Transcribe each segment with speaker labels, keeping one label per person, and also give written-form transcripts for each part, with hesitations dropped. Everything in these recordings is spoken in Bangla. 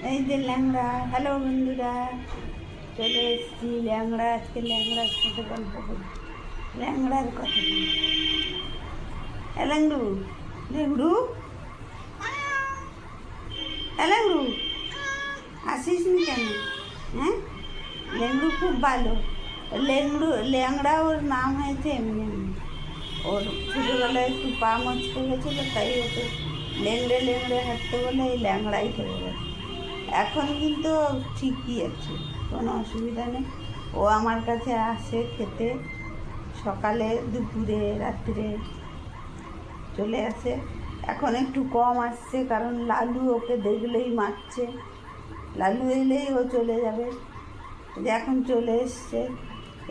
Speaker 1: এই যে ল্যাংড়া। হ্যালো বন্ধুরা, চলে এসেছি ল্যাংড়া। আজকে ল্যাংড়ার সাথে গল্প করি, ল্যাংড়ার কথা বলি। ল্যাংড়ু, লেংড়ু, ল্যাংড়ু, আসিস নি কেন? হ্যাঁ, লেংড়ু খুব ভালো। লেংড়ু, ল্যাংড়া ওর নাম হয়েছে এমনি এমনি। ওর ছোটোবেলায় একটু পা মচকে গেছিলো, তাই ওকে লেংড়ে লেংড়ে হাঁটতে বলে এই ল্যাংড়াই হয়ে গেছে। এখন কিন্তু ঠিকই আছে, কোনো অসুবিধা নেই। ও আমার কাছে আসে খেতে, সকালে দুপুরে রাত্রে চলে আসে। এখন একটু কম আসছে, কারণ লালু ওকে দেখলেই মারছে। লালু এলেই ও চলে যাবে। যে এখন চলে এসছে,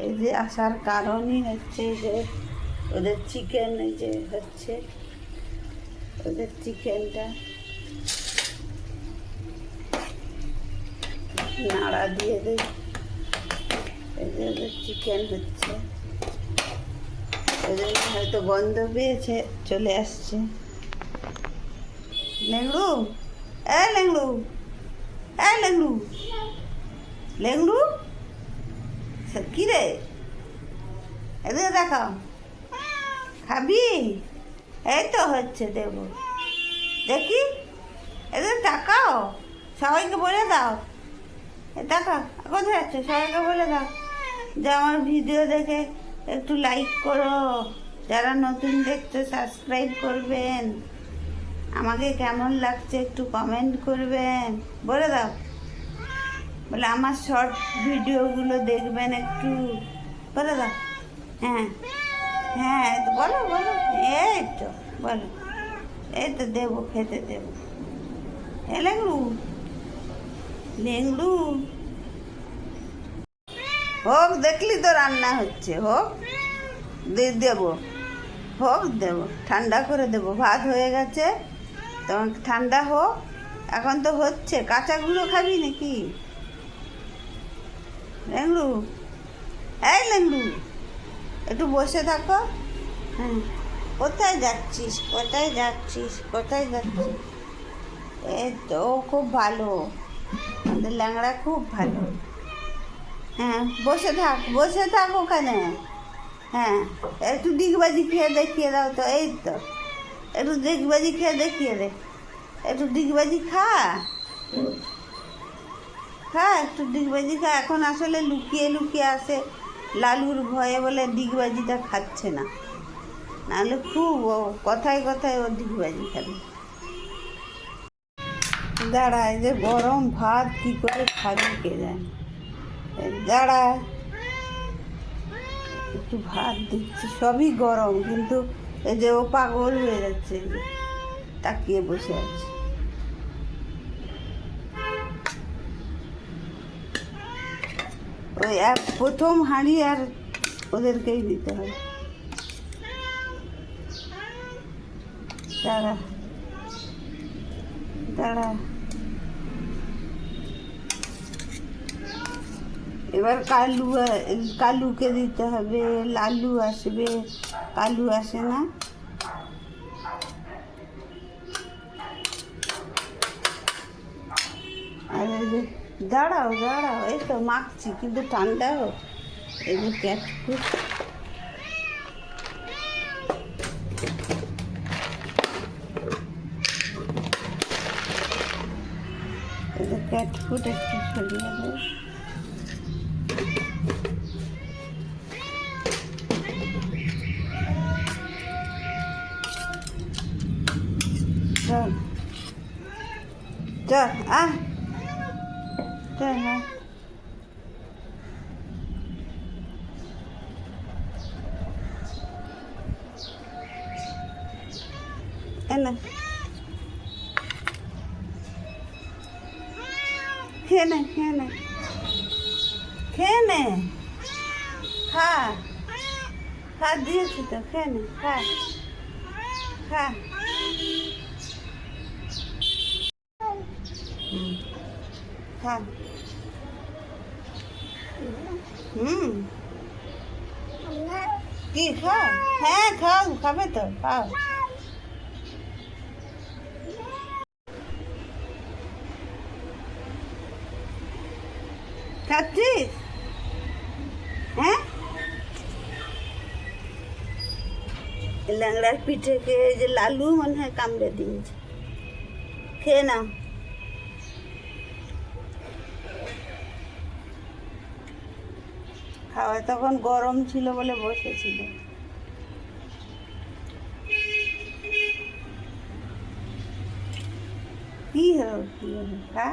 Speaker 1: এই যে আসার কারণই হচ্ছে যে ওদের চিকেন, এই যে হচ্ছে ওদের চিকেনটা নাড়া দিয়ে দেয়। এই যে ওদের চিকেন হচ্ছে, ওই জন্য হয়তো গন্ধ পেয়েছে চলে আসছে। লেংড়ু, লেংড়ু, লেংড়ু, লেংড়ু, কী রে? এদিকে দেখাও, খাবি? এই তো হচ্ছে, দেবো, দেখি। এদের তাকাও, সবাইকে বলে দাও। দেখা কোথায় যাচ্ছে, সবাইকে বলে দাও যে আমার ভিডিও দেখে একটু লাইক করো, যারা নতুন দেখছো সাবস্ক্রাইব করবেন, আমাকে কেমন লাগছে একটু কমেন্ট করবেন, বলে দাও। বলে আমার শর্ট ভিডিওগুলো দেখবেন একটু, বলে দাও। হ্যাঁ হ্যাঁ, বলো বলো, এই তো বলো, এই তো দেবো, খেতে দেবো। এ লেংড়ু, লেংড়ু, হোক, দেখলি তো রান্না হচ্ছে, হোক দেবো, হোক দেবো, ঠান্ডা করে দেবো। ভাত হয়ে গেছে, তোমার ঠান্ডা হোক। এখন তো হচ্ছে, কাঁচাগুলো খাবি নাকি? লেংড়ু, এই লেংড়ু, একটু বসে থাকো। হ্যাঁ, কোথায় যাচ্ছিস, কোথায় যাচ্ছিস, কোথায় যাচ্ছিস? এই তো, ও খুব ভালো, আমাদের ল্যাংড়া খুব ভালো। হ্যাঁ, বসে থাক, বসে থাক ওখানে। হ্যাঁ, একটু ডিগবাজি খেয়ে দেখিয়ে দাও তো। এই তো, একটু ডিগবাজি খেয়ে দেখিয়ে দে, একটু ডিগবাজি খা, খা একটু ডিগবাজি খা। এখন আসলে লুকিয়ে লুকিয়ে আসে, লালুর ভয়ে বলে ডিগবাজিটা খাচ্ছে না, নাহলে খুব ও কথায় কথায় ও ডিগবাজি খাবে। দাঁড়া, এই যে গরম ভাত কী করে খাবি কে জানে। দাঁড়া, একটু ভাত দিচ্ছি, সবই গরম, কিন্তু এই যে ও পাগল হয়ে যাচ্ছে, তাকিয়ে বসে আছে। ওই এক প্রথম হাঁড়ি আর ওদেরকেই দিতে হবে। দাঁড়া দাঁড়া, এবার কালুকে দিতে হবে, লালু আসবে, কালু আসে না। আর এই যে দাঁড়াও দাঁড়াও, এই তো মাখছি, কিন্তু ঠান্ডা হোক। এই যে ক্যাট ফুড, এই যে ক্যাট ফুড একটু ছড়িয়ে দেয়। চল চল, আহ চল, হ্যাঁ, এনে খেয়ে নে, খেয়ে নে, খেয়ে নে, খা, খা, দিয়েছি তো, খেয়ে নে, খা, খা। খা। হুম, কি খাও? হ্যাঁ খাও, খাবে তো, খাও। খাচ্ছিস? হ্যাঁ, ল্যাংড়ার পিঠে খেয়ে যে লালু মনে হয় কামড়ে দিয়েছে। খেয়ে নাও। খাওয়া তখন গরম ছিল বলে বসেছিল। কি হলো, খা।